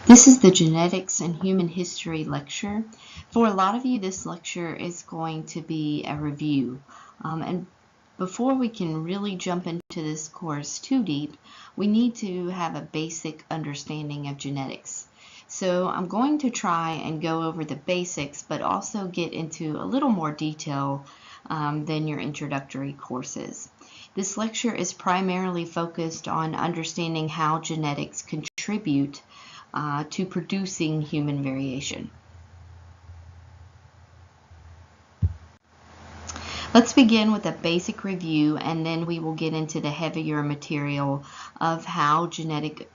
This is the Genetics and Human History lecture. For a lot of you, this lecture is going to be a review. And before we can really jump into this course too deep, we need to have a basic understanding of genetics. So I'm going to try and go over the basics, but also get into a little more detail than your introductory courses. This lecture is primarily focused on understanding how genetics contribute to producing human variation. Let's begin with a basic review, and then we will get into the heavier material of how genetic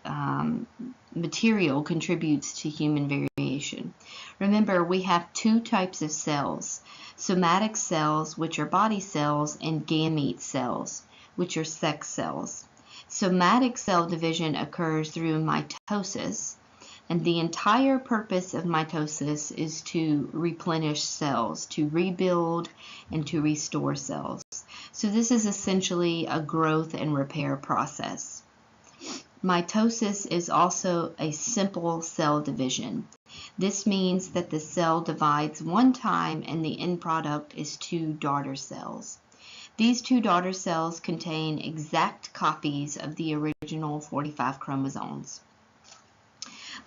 material contributes to human variation. Remember, we have two types of cells: somatic cells, which are body cells, and gamete cells, which are sex cells. Somatic cell division occurs through mitosis, and the entire purpose of mitosis is to replenish cells, to rebuild and to restore cells. So this is essentially a growth and repair process. Mitosis is also a simple cell division. This means that the cell divides one time and the end product is two daughter cells. These two daughter cells contain exact copies of the original 45 chromosomes.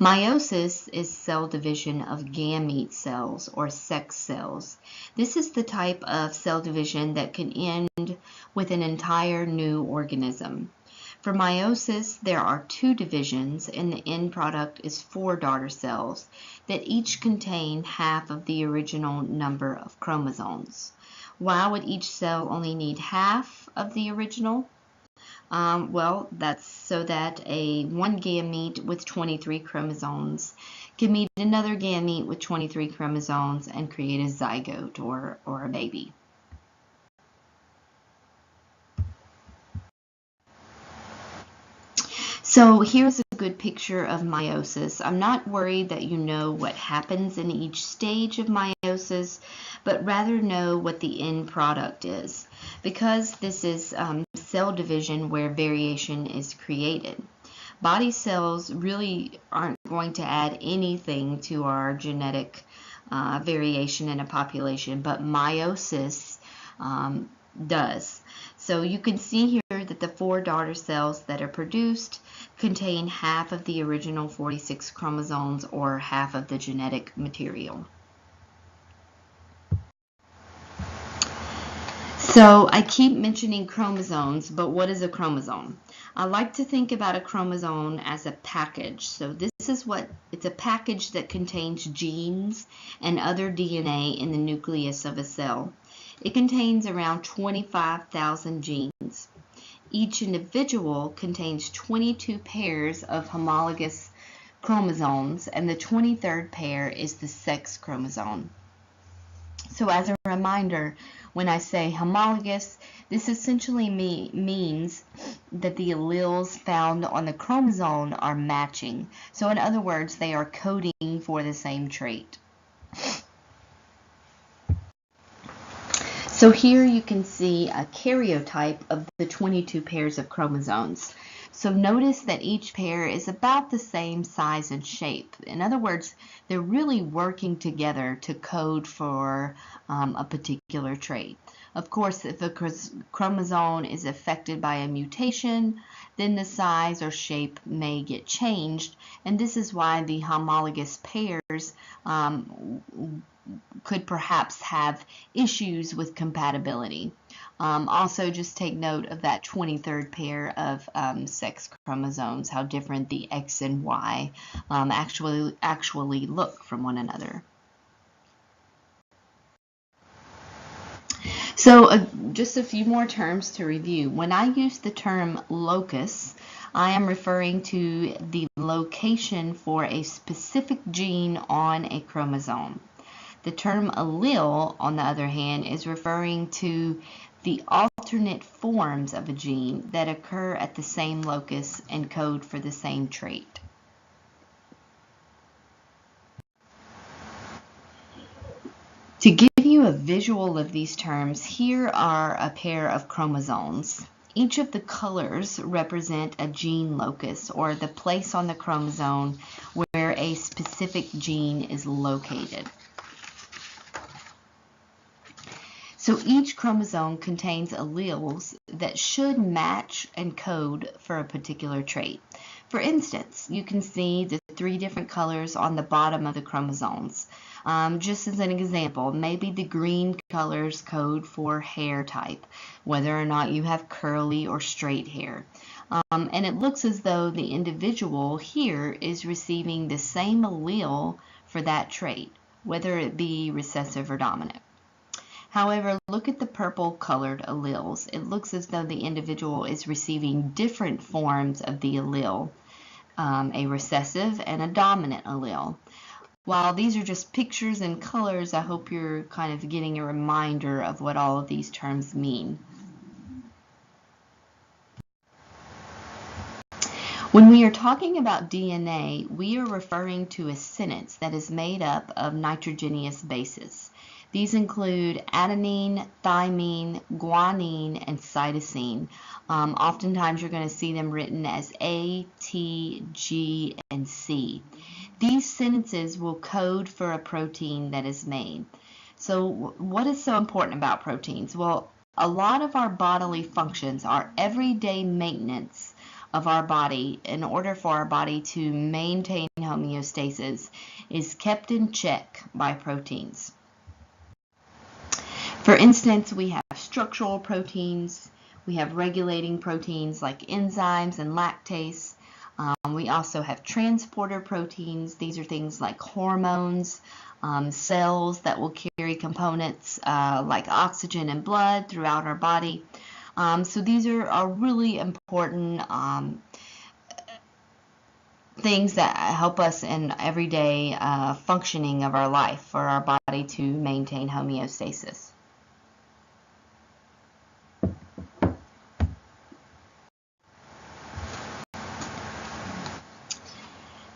Meiosis is cell division of gamete cells or sex cells. This is the type of cell division that can end with an entire new organism. For meiosis, there are two divisions, and the end product is 4 daughter cells that each contain half of the original number of chromosomes. Why would each cell only need half of the original? Well, that's so that one gamete with 23 chromosomes can meet another gamete with 23 chromosomes and create a zygote or a baby. So here's a good picture of meiosis. I'm not worried that you know what happens in each stage of meiosis, but rather know what the end product is, because this is cell division where variation is created. Body cells really aren't going to add anything to our genetic variation in a population, but meiosis does. So you can see here that the 4 daughter cells that are produced contain half of the original 46 chromosomes, or half of the genetic material. So I keep mentioning chromosomes, but what is a chromosome? I like to think about a chromosome as a package. So it's a package that contains genes and other DNA in the nucleus of a cell. It contains around 25,000 genes. Each individual contains 22 pairs of homologous chromosomes, and the 23rd pair is the sex chromosome. So as a reminder, when I say homologous, this essentially means that the alleles found on the chromosome are matching. So in other words, they are coding for the same trait. So here you can see a karyotype of the 22 pairs of chromosomes. So notice that each pair is about the same size and shape. In other words, they're really working together to code for a particular trait. Of course, if a chromosome is affected by a mutation, then the size or shape may get changed, and this is why the homologous pairs could perhaps have issues with compatibility. Also, just take note of that 23rd pair of sex chromosomes, how different the X and Y actually look from one another. So just a few more terms to review. When I use the term locus, I am referring to the location for a specific gene on a chromosome. The term allele, on the other hand, is referring to the alternate forms of a gene that occur at the same locus and code for the same trait. To give you a visual of these terms, here are a pair of chromosomes. Each of the colors represent a gene locus, or the place on the chromosome where where a specific gene is located. So each chromosome contains alleles that should match and code for a particular trait. For instance, you can see the 3 different colors on the bottom of the chromosomes. Just as an example, maybe the green colors code for hair type, whether or not you have curly or straight hair. And it looks as though the individual here is receiving the same allele for that trait, whether it be recessive or dominant. However, look at the purple colored alleles. It looks as though the individual is receiving different forms of the allele, a recessive and a dominant allele. While these are just pictures and colors, I hope you're kind of getting a reminder of what all of these terms mean. When we are talking about DNA, we are referring to a sentence that is made up of nitrogenous bases. These include adenine, thymine, guanine, and cytosine. Oftentimes you're going to see them written as A, T, G, and C. These sentences will code for a protein that is made. So what is so important about proteins? Well, a lot of our bodily functions, our everyday maintenance of our body in order for our body to maintain homeostasis is kept in check by proteins. For instance, we have structural proteins, we have regulating proteins like enzymes and lactase. We also have transporter proteins. These are things like hormones, cells that will carry components like oxygen and blood throughout our body. So these are really important things that help us in everyday functioning of our life for our body to maintain homeostasis.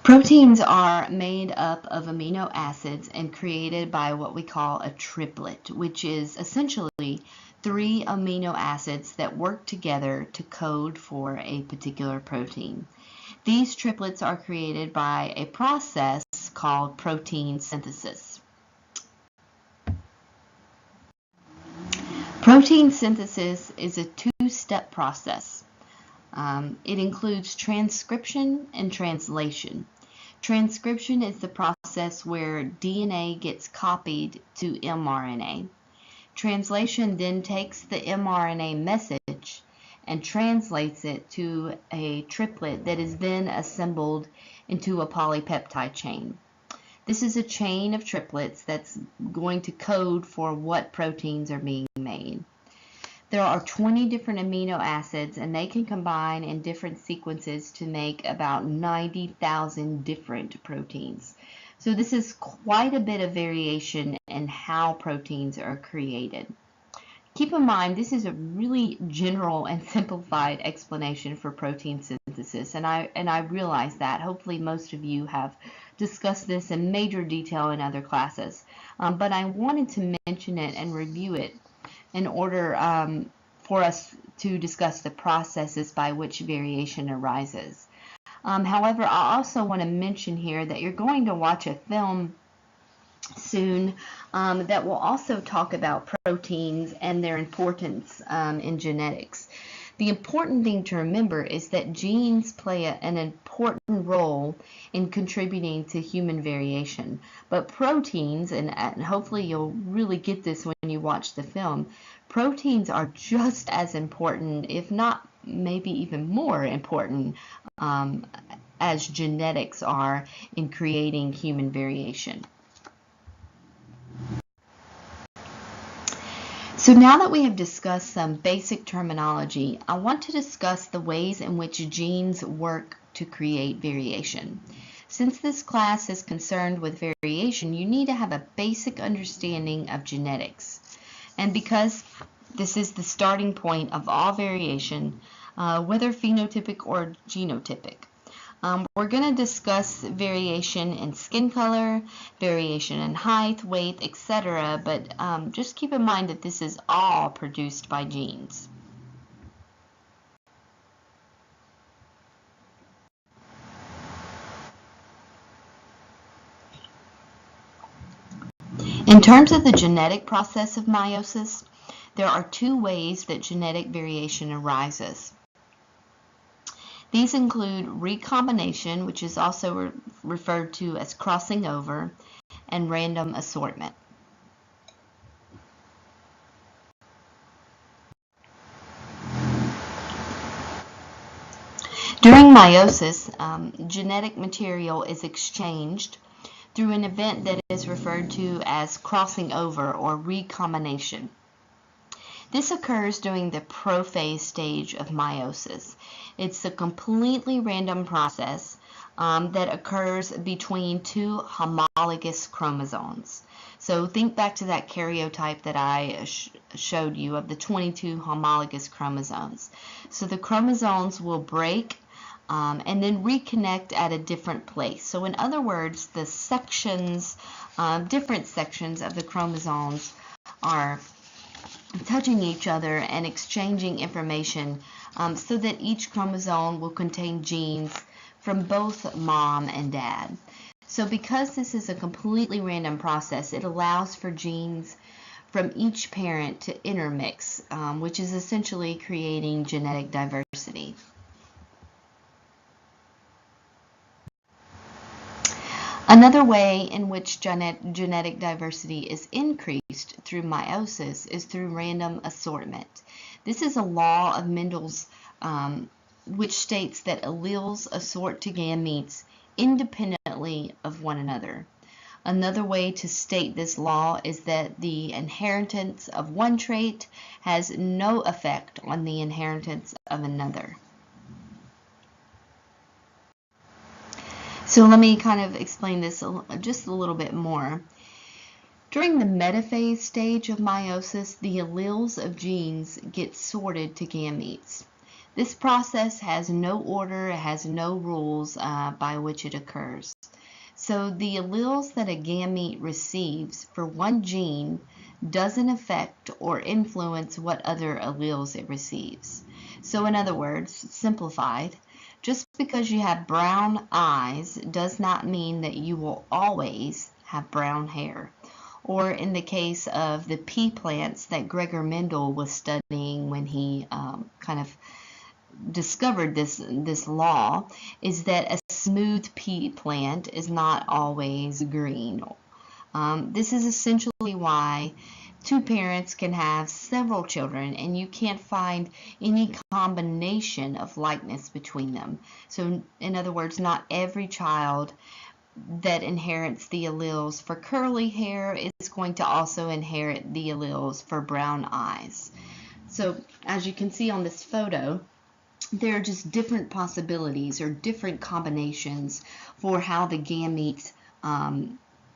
Proteins are made up of amino acids and created by what we call a triplet, which is essentially 3 amino acids that work together to code for a particular protein. These triplets are created by a process called protein synthesis. Protein synthesis is a 2-step process. It includes transcription and translation. Transcription is the process where DNA gets copied to mRNA. Translation then takes the mRNA message and translates it to a triplet that is then assembled into a polypeptide chain. This is a chain of triplets that's going to code for what proteins are being made. There are 20 different amino acids, and they can combine in different sequences to make about 90,000 different proteins. So this is quite a bit of variation in how proteins are created. Keep in mind, this is a really general and simplified explanation for protein synthesis, and I realize that. Hopefully most of you have discussed this in major detail in other classes, but I wanted to mention it and review it in order for us to discuss the processes by which variation arises. However, I also want to mention here that you're going to watch a film soon that will also talk about proteins and their importance in genetics. The important thing to remember is that genes play an important role in contributing to human variation, but proteins, and hopefully you'll really get this when you watch the film, proteins are just as important, if not maybe even more important, as genetics are in creating human variation. So now that we have discussed some basic terminology, I want to discuss the ways in which genes work to create variation. Since this class is concerned with variation, you need to have a basic understanding of genetics. And because this is the starting point of all variation, whether phenotypic or genotypic. We're going to discuss variation in skin color, variation in height, weight, etc., but just keep in mind that this is all produced by genes. In terms of the genetic process of meiosis, there are two ways that genetic variation arises. These include recombination, which is also referred to as crossing over, and random assortment. During meiosis, genetic material is exchanged through an event that is referred to as crossing over or recombination. This occurs during the prophase stage of meiosis. It's a completely random process that occurs between two homologous chromosomes. So think back to that karyotype that I showed you of the 22 homologous chromosomes. So the chromosomes will break and then reconnect at a different place. So in other words, the sections, different sections of the chromosomes are touching each other and exchanging information so that each chromosome will contain genes from both mom and dad. So because this is a completely random process, it allows for genes from each parent to intermix, which is essentially creating genetic diversity. Another way in which genetic diversity is increased through meiosis is through random assortment. This is a law of Mendels which states that alleles assort to gametes independently of one another. Another way to state this law is that the inheritance of one trait has no effect on the inheritance of another. So let me kind of explain this just a little bit more. During the metaphase stage of meiosis, the alleles of genes get sorted to gametes. This process has no order, it has no rules by which it occurs. So the alleles that a gamete receives for one gene doesn't affect or influence what other alleles it receives. So in other words, simplified, just because you have brown eyes does not mean that you will always have brown hair. Or in the case of the pea plants that Gregor Mendel was studying when he kind of discovered this law, is that a smooth pea plant is not always green. This is essentially why two parents can have several children and you can't find any combination of likeness between them. So in other words, not every child that inherits the alleles for curly hair is going to also inherit the alleles for brown eyes. So as you can see on this photo, there are just different possibilities or different combinations for how the gametes,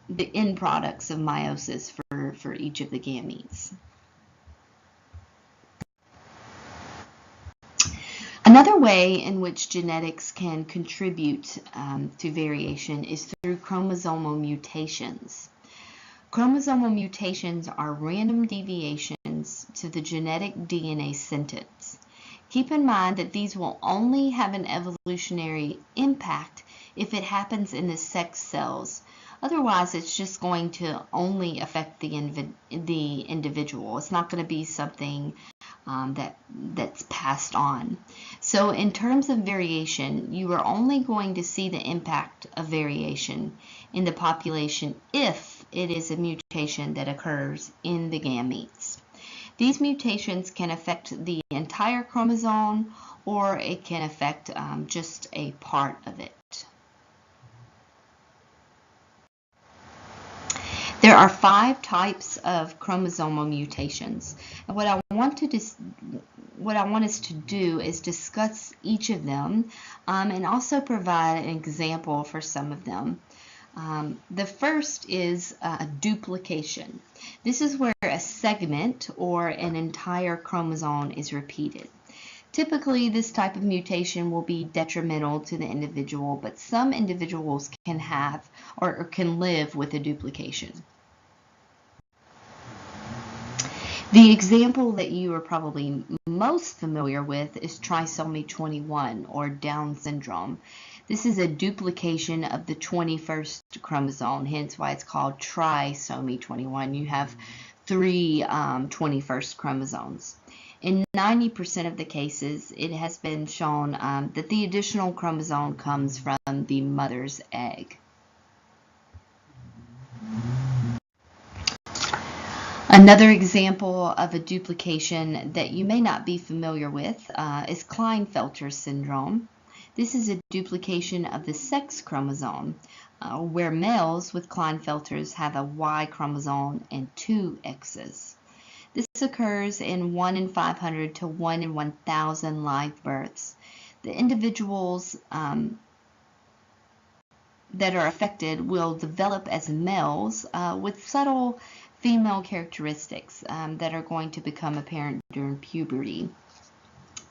the end products of meiosis for each of the gametes. Another way in which genetics can contribute to variation is through chromosomal mutations. Chromosomal mutations are random deviations to the genetic DNA sentence. Keep in mind that these will only have an evolutionary impact if it happens in the sex cells. Otherwise, it's just going to only affect the individual. It's not going to be something that's passed on. So in terms of variation, you are only going to see the impact of variation in the population if it is a mutation that occurs in the gametes. These mutations can affect the entire chromosome, or it can affect just a part of it. There are 5 types of chromosomal mutations, and what I want us to do is discuss each of them and also provide an example for some of them. The first is duplication. This is where a segment or an entire chromosome is repeated. Typically, this type of mutation will be detrimental to the individual, but some individuals can have or can live with a duplication. The example that you are probably most familiar with is trisomy 21 or Down syndrome. This is a duplication of the 21st chromosome, hence why it's called trisomy 21. You have three 21st chromosomes. In 90% of the cases, it has been shown that the additional chromosome comes from the mother's egg. Another example of a duplication that you may not be familiar with is Klinefelters Syndrome. This is a duplication of the sex chromosome, where males with Klinefelters have a Y chromosome and 2 X's. This occurs in 1 in 500 to 1 in 1,000 live births. The individuals that are affected will develop as males with subtle female characteristics that are going to become apparent during puberty.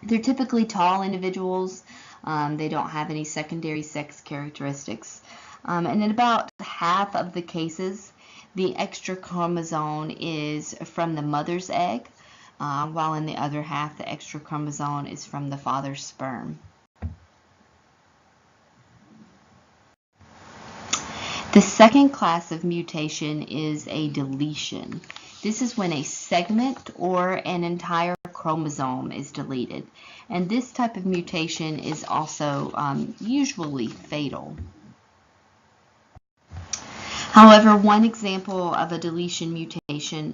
They're typically tall individuals. They don't have any secondary sex characteristics. And in about half of the cases, the extra chromosome is from the mother's egg, while in the other half, the extra chromosome is from the father's sperm. The second class of mutation is a deletion. This is when a segment or an entire chromosome is deleted. And this type of mutation is also usually fatal. However, one example of a deletion mutation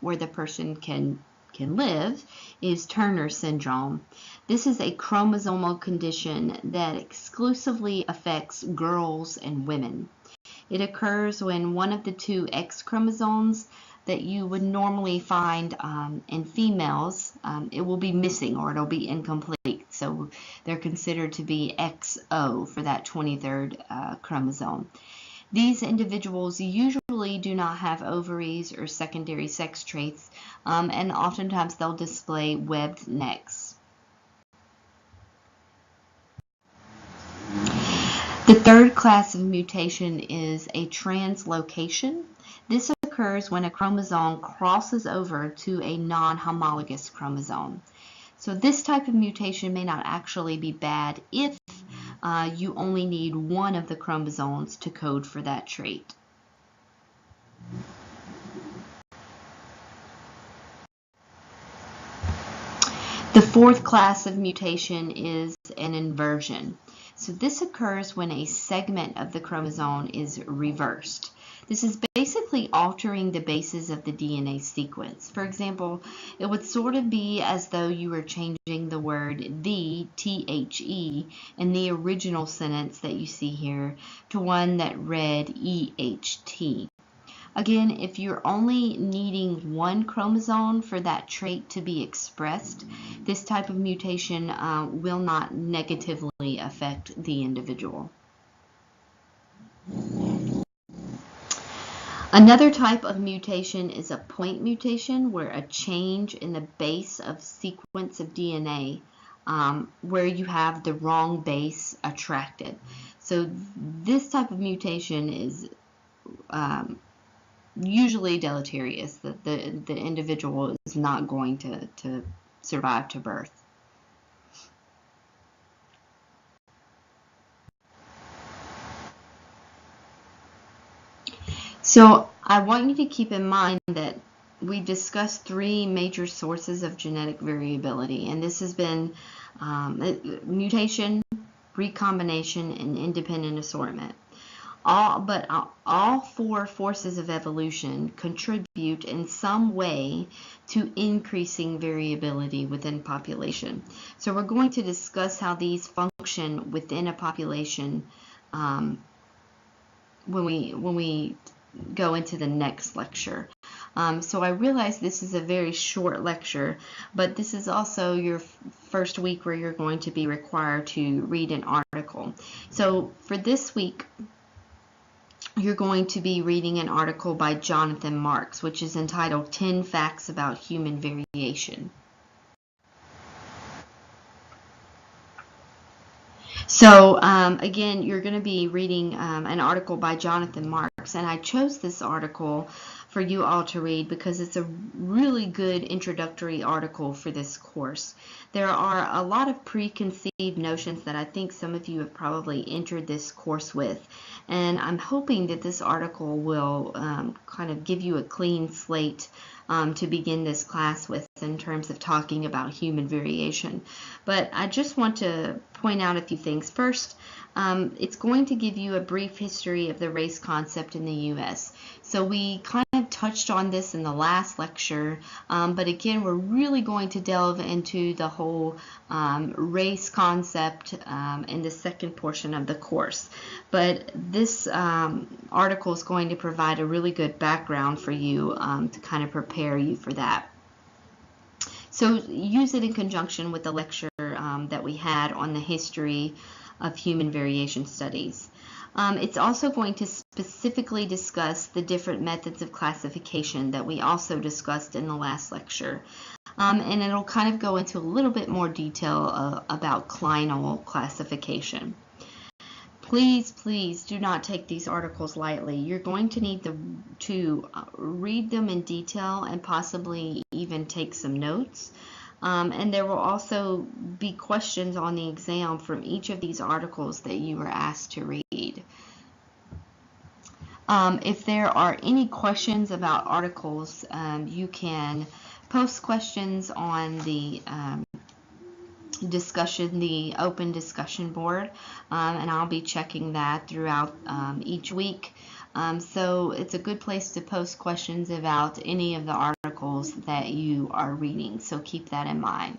where the person can live is Turner syndrome. This is a chromosomal condition that exclusively affects girls and women. It occurs when one of the 2 X chromosomes that you would normally find in females, it will be missing or it'll be incomplete. So they're considered to be XO for that 23rd chromosome. These individuals usually do not have ovaries or secondary sex traits, and oftentimes they'll display webbed necks. The third class of mutation is a translocation. This occurs when a chromosome crosses over to a non-homologous chromosome. So this type of mutation may not actually be bad if you only need one of the chromosomes to code for that trait. The fourth class of mutation is an inversion. So this occurs when a segment of the chromosome is reversed. This is basically altering the bases of the DNA sequence. For example, it would sort of be as though you were changing the word the, T-H-E, in the original sentence that you see here to one that read E-H-T. Again, if you're only needing one chromosome for that trait to be expressed, this type of mutation will not negatively affect the individual. Another type of mutation is a point mutation, where a change in the base of sequence of DNA where you have the wrong base attracted. So this type of mutation is usually deleterious, that the individual is not going to survive to birth. So I want you to keep in mind that we discussed 3 major sources of genetic variability, and this has been mutation, recombination, and independent assortment. All 4 forces of evolution contribute in some way to increasing variability within population. So we're going to discuss how these function within a population when we go into the next lecture. So I realize this is a very short lecture, but this is also your first week where you're going to be required to read an article. So for this week, you're going to be reading an article by Jonathan Marks, which is entitled 10 Facts About Human Variation. So again, you're going to be reading an article by Jonathan Marks, and I chose this article for you all to read because it's a really good introductory article for this course. There are a lot of preconceived notions that I think some of you have probably entered this course with, and I'm hoping that this article will kind of give you a clean slate to begin this class with in terms of talking about human variation. But I just want to point out a few things. First, it's going to give you a brief history of the race concept in the U.S. So we kind of touched on this in the last lecture, but again, we're really going to delve into the whole race concept in the second portion of the course. But this article is going to provide a really good background for you to kind of prepare you for that. So use it in conjunction with the lecture that we had on the history of human variation studies. It's also going to specifically discuss the different methods of classification that we also discussed in the last lecture. And it'll kind of go into a little bit more detail about clinal classification. Please, please do not take these articles lightly. You're going to need to read them in detail and possibly even take some notes. And there will also be questions on the exam from each of these articles that you were asked to read. If there are any questions about articles, you can post questions on the the open discussion board, and I'll be checking that throughout each week. So it's a good place to post questions about any of the articles that you are reading, so keep that in mind.